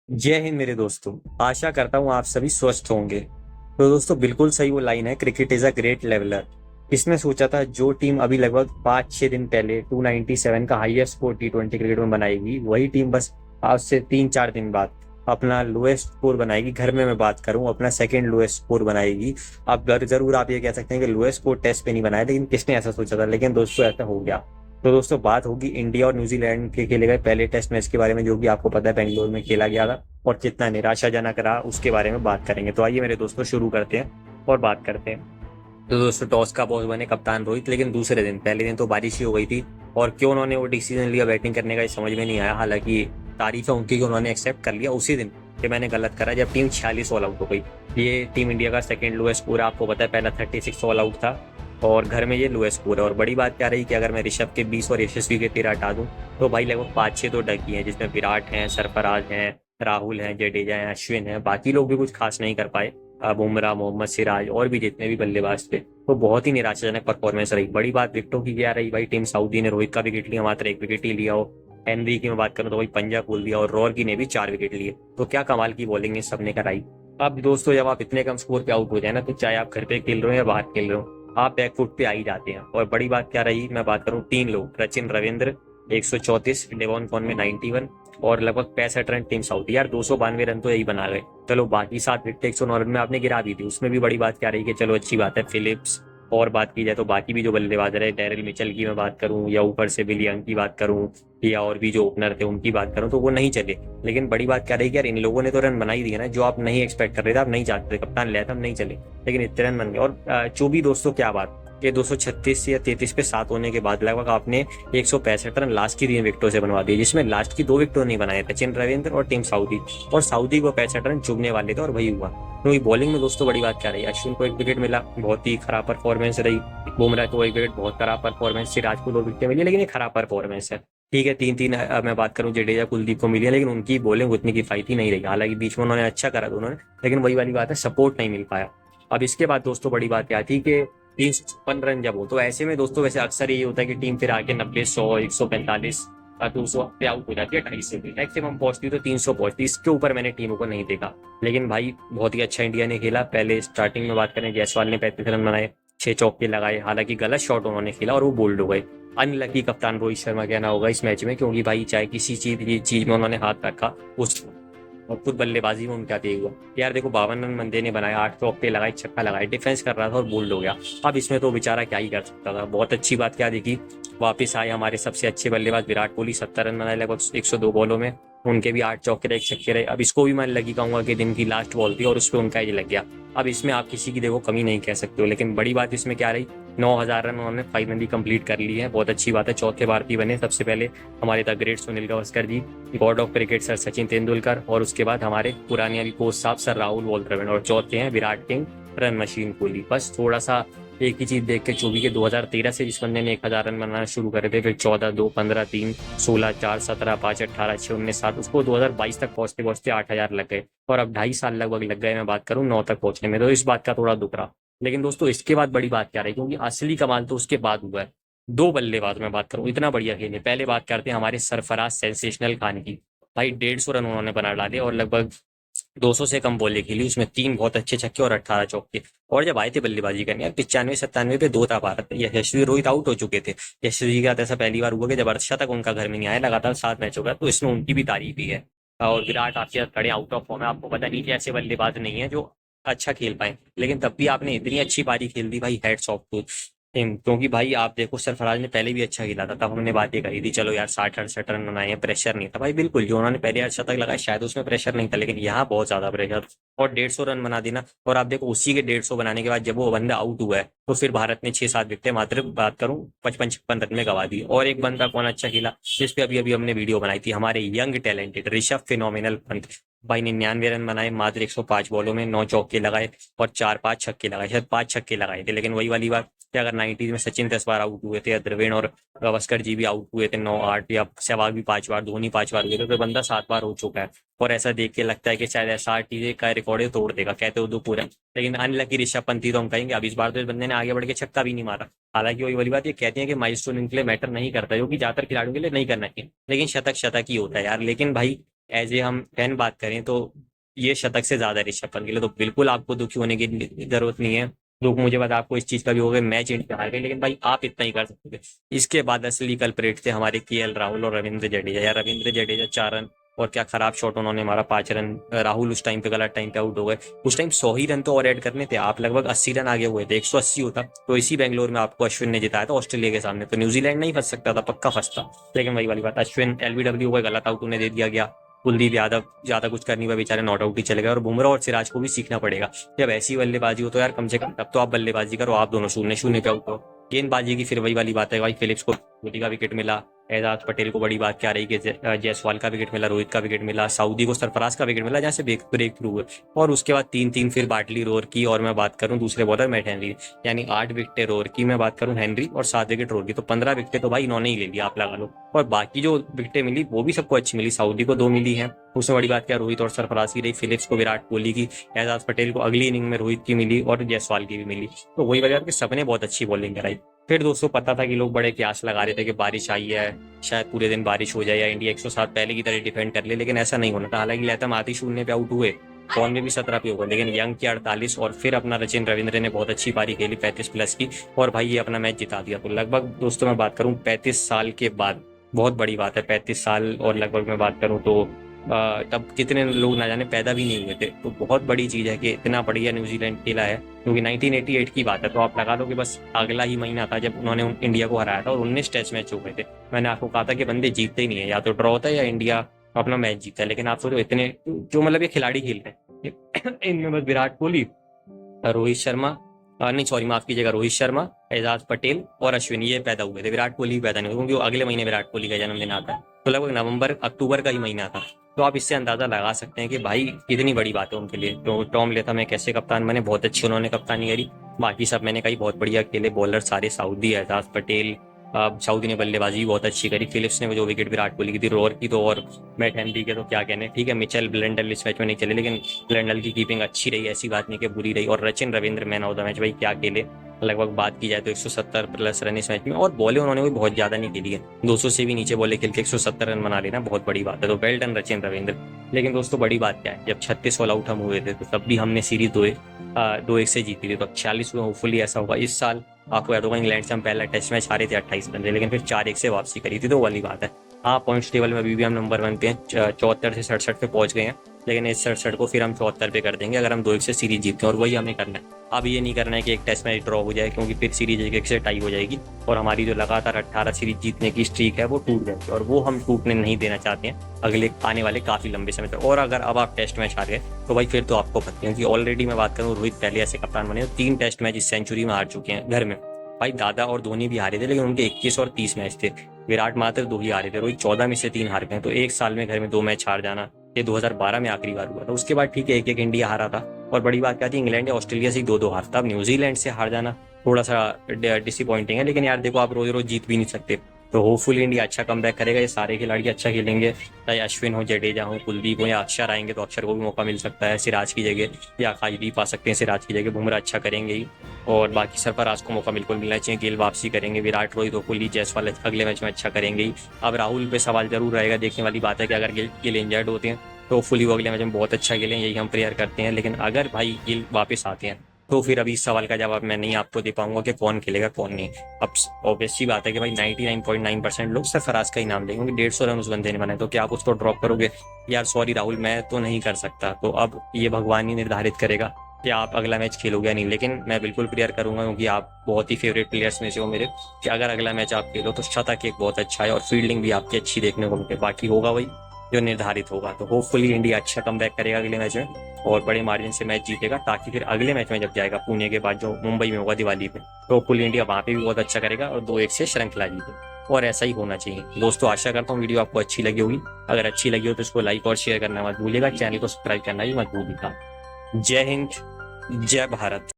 जय हिंद मेरे दोस्तों। आशा करता हूँ आप सभी स्वस्थ होंगे। तो दोस्तों बिल्कुल सही वो लाइन है, cricket is a great leveller. किसने सोचा था जो टीम अभी लगभग 5-6 दिन पहले 297 का हाईएस्ट स्कोर T20 क्रिकेट में बनाएगी, वही टीम बस आज से 3-4 दिन बाद अपना लोएस्ट स्कोर बनाएगी। घर में मैं बात करूं, अपना सेकंड लोएस्ट स्कोर बनाएगी। अब जरूर आप ये कह सकते हैं कि लोएस्ट स्कोर टेस्ट पे नहीं बनाया, लेकिन किसने ऐसा सोचा था। लेकिन दोस्तों ऐसा हो गया। तो दोस्तों बात होगी इंडिया और न्यूजीलैंड के खेले गए पहले टेस्ट मैच के बारे में, जो कि आपको पता है बेंगलोर में खेला गया था और कितना निराशाजनक रहा, उसके बारे में बात करेंगे। तो आइए मेरे दोस्तों शुरू करते हैं और बात करते हैं। तो दोस्तों टॉस का बॉस बने कप्तान रोहित, लेकिन दूसरे दिन, पहले दिन तो बारिश ही हो गई थी और क्यों उन्होंने वो डिसीजन लिया बैटिंग करने का, ये समझ में नहीं आया। हालांकि तारीफ है उनकी कि उन्होंने एक्सेप्ट कर लिया उसी दिन कि मैंने गलत करा, जब टीम 46 ऑल आउट हो गई। ये टीम इंडिया का सेकंड लोएस्ट स्कोर है, आपको पता है पहला 36 ऑल आउट था और घर में ये लोएस्ट स्कोर है। और बड़ी बात क्या रही कि अगर मैं ऋषभ के 20 और यशस्वी के 13 हटा दूं तो भाई लगभग 5-6 तो डकी हैं, जिसमें विराट हैं, सरफराज हैं, राहुल हैं, जडेजा हैं, अश्विन हैं। बाकी लोग भी कुछ खास नहीं कर पाए, बुमराह, मोहम्मद सिराज और भी जितने भी बल्लेबाज थे। तो बहुत ही निराशाजनक परफॉर्मेंस रही। बड़ी बात विकेटों की क्या रही भाई, टीम सऊदी ने रोहित का विकेट लिया, मात्र एक विकेट ही लिया हो। हेनरी की मैं बात करूं तो भाई पंजा खोल दिया और रॉर्की ने भी 4 विकेट लिए। तो क्या कमाल की बॉलिंग इस सबने कराई। अब दोस्तों जब आप इतने कम स्कोर पे आउट हो जाए ना, तो चाहे आप घर पे खेल रहे हो या बाहर खेल रहे हो, आप बैकफुट पे आ ही जाते हैं। और बड़ी बात क्या रही, मैं बात करूं 3 लोग, सचिन रविंद्र 134, डेवॉन कॉन में 91 और लगभग 65 रन टीम साउथ। यार 292 रन तो यही बना गए। चलो बाकी 7 विकेट 109 रन में आपने गिरा दी थी, उसमें भी बड़ी बात क्या रही कि चलो अच्छी बात है फिलिप्स। और बात की जाए तो बाकी भी जो बल्लेबाज रहे, डेरिल मिचेल की मैं बात करूं या ऊपर से विलियम की बात करूं या और भी जो ओपनर थे उनकी बात करूं, तो वो नहीं चले। लेकिन बड़ी बात क्या रही कि यार इन लोगों ने तो रन बना ही दिए ना, जो आप नहीं एक्सपेक्ट कर रहे थे, आप नहीं चाहते थे, कप्तान लिया था, हम नहीं चले, लेकिन इतने रन बन गए। और जो भी दोस्तों क्या बात, ये 236 या 33 पे 7 होने के बाद लगभग आपने 165 रन लास्ट की 3 विकेटों से बनवा दिए, जिसमें लास्ट की 2 विकेटों नहीं बनाए, सचिन रविंद्र और टीम सऊदी। और सऊदी को 65 रन चुभने वाले थे और वही हुआ। क्योंकि बॉलिंग में दोस्तों बड़ी बात क्या रही, अश्विन को 1 विकेट मिला, बहुत ही खराब परफॉर्मेंस रही। बुमराह को 1 विकेट, बहुत खराब परफॉर्मेंस। सिराज को 2 विकेट मिली, लेकिन ये खराब परफॉर्मेंस है। ठीक है, 3-3 मैं बात करूं जडेजा कुलदीप को मिली है, लेकिन उनकी बॉलिंग उतनी किफायती नहीं रही। हालांकि बीच में उन्होंने अच्छा करा दोनों ने, लेकिन वही वाली बात है, सपोर्ट नहीं मिल पाया। अब इसके बाद दोस्तों बड़ी बात क्या थी कि 356 रन जब हो, तो ऐसे में दोस्तों वैसे अक्सर ये होता है कि टीम फिर आके 90, 100, 145, 200 पे आउट हो जाती है। 250 से भी मैक्सिमम पहुंचती तो 300 पहुंचती, इसके ऊपर मैंने टीमों को नहीं देखा। लेकिन भाई बहुत ही अच्छा इंडिया ने खेला। पहले स्टार्टिंग में बात करें, जायसवाल ने 35 रन बनाए, 6 चौके लगाए। हालांकि गलत शॉट उन्होंने खेला और वो बोल्ड हो गए। अनलकी कप्तान रोहित शर्मा कहना होगा इस मैच में, क्योंकि भाई चाहे किसी चीज में उन्होंने हाथ रखा, उस और खुद बल्लेबाजी में उनका तेज हुआ। यार देखो 52 रन बंदे ने बनाए, 8 चौके लगाए, छक्का लगाए, डिफेंस कर रहा था और बोल्ड हो गया। अब इसमें तो बेचारा क्या ही कर सकता था। बहुत अच्छी बात क्या देखी, वापस आए हमारे सबसे अच्छे बल्लेबाज विराट कोहली, 70 रन बनाए लगभग 102 बॉलों में। उनके भी 8 चौके रहे, 1 छक्के रहे। अब इसको भी मैं लगी कहूंगा कि दिन की लास्ट बॉल थी और उस पर उनका एज लग गया। अब इसमें आप किसी की देखो कमी नहीं कह सकते हो। लेकिन बड़ी बात इसमें क्या रही, 9,000 रन उन्होंने फाइनली कंप्लीट कर लिए हैं। बहुत अच्छी बात है, चौथे भारतीय बने। सबसे पहले हमारे the great Sunil Gavaskar ji, god of cricket sir Sachin Tendulkar, और उसके बाद हमारे पुराने अभी कोच साहब सर राहुल वॉलद्रविड़, और चौथे हैं Virat king run machine Kohli. बस थोड़ा सा एक ही चीज देख के चूबी के 2013 से जिस बंदे ने 1,000 रन बनाना शुरू करे थे, फिर 14, 2, 15, 3, 16, 4, 17, 5, 18, 6, 19, 7, उसको 2022 तक पहुंचते पहुंचते 8,000 लग गए। और अब 2.5 साल लगभग लग गए, मैं बात करूं 9 तक पहुंचने में। तो इस बात का थोड़ा दुख रहा। लेकिन दोस्तों इसके बाद बड़ी बात क्या रही, क्योंकि असली कमाल तो उसके बाद हुआ है। 2 बल्लेबाज मैं बात करूं इतना बढ़िया खेले। पहले बात करते हैं हमारे सरफराज सेंसेशनल खान की। भाई 150 रन उन्होंने बना डाले और लगभग 200 से कम बॉलें खेली, उसमें 3 बहुत अच्छे छक्के और 18 चौके। और जब आए थे बल्लेबाजी करने यार 95-97 पे 2 था भारत, यशस्वी रोहित आउट हो चुके थे। यशस्वी का तो ऐसा पहली बार हुआ कि जब अर्शा तक उनका घर में नहीं आया, लगातार 7 मैच हो गया, तो इसमें उनकी भी तारीफ ही है। और विराट आपके साथ खड़े आउट ऑफ फॉर्म है, आपको पता नहीं कि ऐसे बल्लेबाज नहीं है जो अच्छा खेल पाए, लेकिन तब भी आपने इतनी अच्छी पारी खेल दी भाई, हेड्स ऑफ टू हिम। क्योंकि भाई आप देखो सरफराज ने पहले भी अच्छा खेला था, तब हमने बात ये कही थी चलो यार 60-68 रन बनाए हैं, प्रेशर नहीं था भाई। बिल्कुल जो उन्होंने पहले अर्शा तक लगाया शायद उसमें प्रेशर नहीं था, लेकिन यहाँ बहुत ज्यादा प्रेशर। और 150 रन बना देना, और आप देखो उसी के 150 बनाने के बाद जब वो बंदा आउट हुआ है, तो फिर भारत ने 6-7 विकेटें मात्र बात करूं 55-56 रन में गवा दी। और एक बंदा कौन अच्छा खेला, जिस पे अभी अभी हमने वीडियो बनाई थी, हमारे young talented Rishabh phenomenal Pant. भाई 99 रन बनाए मात्र 105 बॉलों में, 9 चौके लगाए और 4-5 छक्के लगाए, शायद 5 छक्के लगाए थे। लेकिन वही वाली बात कि अगर 90s में सचिन 10 बार आउट हुए थे, द्रविड़ और गावस्कर जी भी आउट हुए थे 9-8, या सहवाग भी 5 बार, धोनी 5 बार हुए थे, तो बंदा 7 बार हो चुका है। और ऐसा देख के लगता है कि शायद ऐसा आरटीजे का रिकॉर्ड तोड़ देगा, कहते हो तो पूरा। लेकिन अनलकी ऋषभ पंत तो हम कहेंगे, अब इस बार तो इस बंदे ने आगे बढ़ के छक्का भी नहीं मारा। हालांकि वही वाली बात, ये कहते हैं कि माइलस्टोन इनके लिए मैटर नहीं करता, जो कि ज्यादातर खिलाड़ियों के लिए नहीं करना चाहिए, लेकिन शतक शतक ही होता है यार। लेकिन भाई एज ए हम फैन बात करें तो ये शतक से ज्यादा ऋषभ पंत के लिए, तो बिल्कुल आपको दुखी होने की जरूरत नहीं है। दुख मुझे पता आपको इस चीज का भी होगा, मैच इंडिया हार गई, लेकिन भाई आप इतना ही कर सकते थे। इसके बाद असली कल्प्रेट थे हमारे केएल राहुल और रविंद्र जडेजा। यार रविंद्र जडेजा 4 रन और क्या खराब शॉट उन्होंने मारा, 5 रन। राहुल उस टाइम पे गलत टाइम पे आउट हो गए। उस टाइम 100 ही रन तो और ऐड करने थे, आप लगभग 80 रन आगे हुए थे, 180 होता तो इसी बैंगलोर में आपको अश्विन ने जिताया था ऑस्ट्रेलिया के सामने, तो न्यूजीलैंड नहीं फंस सकता था, पक्का फंसता। लेकिन वही वाली बात, अश्विन एलबीडब्ल्यू को गलत आउट उन्हें दे दिया गया। कुलदीप यादव ज्यादा कुछ करने हुआ, बेचारे नॉट आउट ही चले गए। और बुमराह और सिराज को भी सीखना पड़ेगा, जब ऐसी बल्लेबाजी हो तो यार कम से कम तब तो आप बल्लेबाजी करो, आप दोनों 0-0 पे आउट हो। गेंदबाजी की फिर वही वाली बात है भाई, फिलिप्स को कोहली का विकेट मिला, एजाज पटेल को बड़ी बात क्या रही कि जायसवाल का विकेट मिला, रोहित का विकेट मिला, सऊदी को सरफराज का विकेट मिला जहाँ से ब्रेक थ्रू हुए। और उसके बाद 3-3 फिर बाटली, रोर की, और मैं बात करूं दूसरे बॉलर मैट हेनरी, यानी 8 विकेटें रोर की, मैं बात करूं हेनरी, और 7 विकेट रोर की, तो 15 विकेटें तो भाई इन्होंने ही ले लिया, आप लगा लो। और बाकी जो विकेटें मिली वो भी सबको अच्छी मिली, सऊदी को 2 मिली है, उसमें बड़ी बात क्या रोहित और सरफराज की रही, फिलिप्स को विराट कोहली की, एजाज पटेल को अगली इनिंग में रोहित की मिली और जायसवाल की भी मिली। तो वही वजह कि सबने बहुत अच्छी बॉलिंग कराई। फिर दोस्तों पता था कि लोग बड़े क्यास लगा रहे थे कि बारिश आई है, शायद पूरे दिन बारिश हो जाए या इंडिया 107 पहले की तरह डिफेंड कर ले, लेकिन ऐसा नहीं होना था। हालांकि लैथम आती 0 पे आउट हुए, कौन में भी 17 पे हो गए, लेकिन यंग की 48 और फिर अपना रचिन रविंद्र ने बहुत अच्छी पारी खेली 35+ की, और भाई ये अपना मैच जिता दिया। तो लगभग दोस्तों मैं बात करूं 35 साल के बाद, बहुत बड़ी बात है 35 साल, और लगभग मैं बात करूं तो तब कितने लोग ना जाने पैदा भी नहीं हुए थे, तो बहुत बड़ी चीज है कि इतना बढ़िया न्यूजीलैंड खेला है। क्योंकि 1988 की बात है, तो आप लगा लो कि बस अगला ही महीना था जब उन्होंने इंडिया को हराया था, और 19 टेस्ट मैच हो गए थे। मैंने आपको कहा था कि बंदे जीतते ही नहीं है, या तो ड्रॉ होता है या इंडिया अपना मैच जीता है। लेकिन आप सोचो इतने जो मतलब ये खिलाड़ी खेल रहे हैं इनमें बस विराट कोहली, रोहित शर्मा, नहीं सॉरी माफ कीजिएगा, रोहित शर्मा, एजाज पटेल और अश्विन, ये पैदा हुए थे। विराट कोहली पैदा नहीं हुए, क्योंकि वो अगले महीने विराट कोहली का जन्मदिन आता है, तो लगभग नवंबर अक्टूबर का ही महीना था। तो आप इससे अंदाजा लगा सकते हैं कि भाई कितनी बड़ी बात है उनके लिए। तो टॉम लेथम में कैसे कप्तान बने, बहुत अच्छी उन्होंने कप्तानी करी। बाकी सब मैंने कही बहुत बढ़िया खेले, बॉलर सारे सऊदी, एजाज पटेल, सऊदी ने बल्लेबाजी बहुत अच्छी करी, फिलिप्स ने जो विकेट विराट कोहली की थी, रोर की तो, और मैट हेनरी के तो क्या कहने। ठीक है मिचेल ब्लेंडल इस मैच में नहीं चले, लेकिन ब्लेंडल की कीपिंग अच्छी रही, ऐसी बात नहीं कि बुरी रही। और Rachin Ravindra man of the match, भाई क्या खेले। लगभग बात की जाए तो 170+ रन इस मैच में, और बॉलें उन्होंने भी बहुत ज्यादा नहीं खेली है, 200 से भी नीचे बॉलें खेल के 170 रन बना लेना बहुत बड़ी बात है, तो वेल डन रचिन रविंद्र। लेकिन दोस्तों बड़ी बात क्या है, जब 36 ऑल आउट हम हुए थे तो तब भी हमने सीरीज 2-1 से जीती थी, तो 46 में होपफुली ऐसा होगा इस साल। आपको याद होगा इंग्लैंड से हम पहला टेस्ट मैच हारे थे 28 रन से, लेकिन फिर 4-1 से वापसी करी थी, तो वाली बात है। हाँ पॉइंट्स टेबल में अभी भी हम नंबर 1 पे हैं, 74 से 67 पे पहुंच गए हैं, लेकिन इस 67 को फिर हम 74 पे कर देंगे अगर हम 2-1 से सीरीज जीतते हैं, और वही हमें करना है। अब ये नहीं करना है कि एक टेस्ट मैच ड्रॉ हो जाए, क्योंकि फिर सीरीज 1-1 से टाई हो जाएगी, और हमारी जो लगातार 18 सीरीज जीतने की स्ट्रीक है वो टूट जाएगी, और वो हम टूटने नहीं देना चाहते हैं अगले आने वाले काफी लंबे समय तक। और अगर अब आप टेस्ट मैच हार गए तो भाई फिर तो आपको पता है कि ऑलरेडी मैं बात करूँ, रोहित पहले ऐसे कप्तान बने 3 टेस्ट मैच इस सेंचुरी में हार चुके हैं घर में। भाई दादा और धोनी भी हारे थे, लेकिन उनके 21 और 30 मैच थे, विराट मात्र 2 ही हारे थे, रोहित 14 में से 3 हार गए। तो एक साल में घर में 2 मैच हार जाना, ये 2012 में आखिरी बार हुआ था। उसके बाद ठीक है 1-1 इंडिया हारा था, और बड़ी बात क्या थी, इंग्लैंड या ऑस्ट्रेलिया से 2-2 हारता। अब न्यूजीलैंड से हार जाना थोड़ा सा डिसअपॉइंटिंग है, लेकिन यार देखो आप रोज रोज जीत भी नहीं सकते, तो होपफुली इंडिया अच्छा कमबैक करेगा, ये सारे खिलाड़ी अच्छा खेलेंगे, चाहे अश्विन हो, जडेजा हो, कुलदीप हो, या अक्षर आएंगे तो अक्षर को भी मौका मिल सकता है सिराज की जगह, या आकाशदीप आ सकते हैं सिराज की जगह, बुमराह अच्छा करेंगे ही, और बाकी सरफराज को मौका बिल्कुल मिलना चाहिए, गेल वापसी करेंगे, विराट, रोहित, कोहली, जायसवाल अगले मैच में अच्छा करेंगे ही। अब राहुल पे सवाल जरूर रहेगा, देखने वाली बात है कि अगर गिल इंजर्ड होते हैं तो फुली वो अगले मैच में बहुत अच्छा खेलें, यही हम प्रेयर करते हैं। लेकिन अगर भाई गिल वापस आते हैं तो फिर अभी इस सवाल का जवाब मैं नहीं आपको दे पाऊंगा कि कौन खेलेगा कौन नहीं। अब ऑब्वियस सी बात है कि भाई 99.9% लोग सरफराज का ही नाम लेंगे, क्योंकि 150 रन उस बंदे ने बनाए, तो क्या आप उसको ड्रॉप करोगे? यार सॉरी राहुल, मैं तो नहीं कर सकता। तो अब ये भगवान ही निर्धारित करेगा कि आप अगला मैच खेलोगे या नहीं, लेकिन मैं बिल्कुल प्रेयर करूंगा, क्योंकि आप बहुत ही फेवरेट प्लेयर्स में से हो मेरे, कि अगर अगला मैच आप खेलो तो शतक एक बहुत अच्छा है और फील्डिंग भी आपकी अच्छी देखने को मिले। बाकी होगा वही जो निर्धारित होगा। तो होपफुली इंडिया अच्छा कमबैक करेगा अगले मैच में और बड़े मार्जिन से मैच जीतेगा, ताकि फिर अगले मैच में जब जाएगा पुणे के बाद जो मुंबई में होगा दिवाली पे, तो होपफुली इंडिया वहाँ पे भी बहुत अच्छा करेगा और 2-1 से श्रृंखला जीते, और ऐसा ही होना चाहिए। दोस्तों आशा करता हूँ वीडियो आपको अच्छी लगी होगी, अगर अच्छी लगी हो तो इसको लाइक और शेयर करना मत भूलिएगा, चैनल को सब्सक्राइब करना भी मत भूलिएगा। जय हिंद, जय भारत।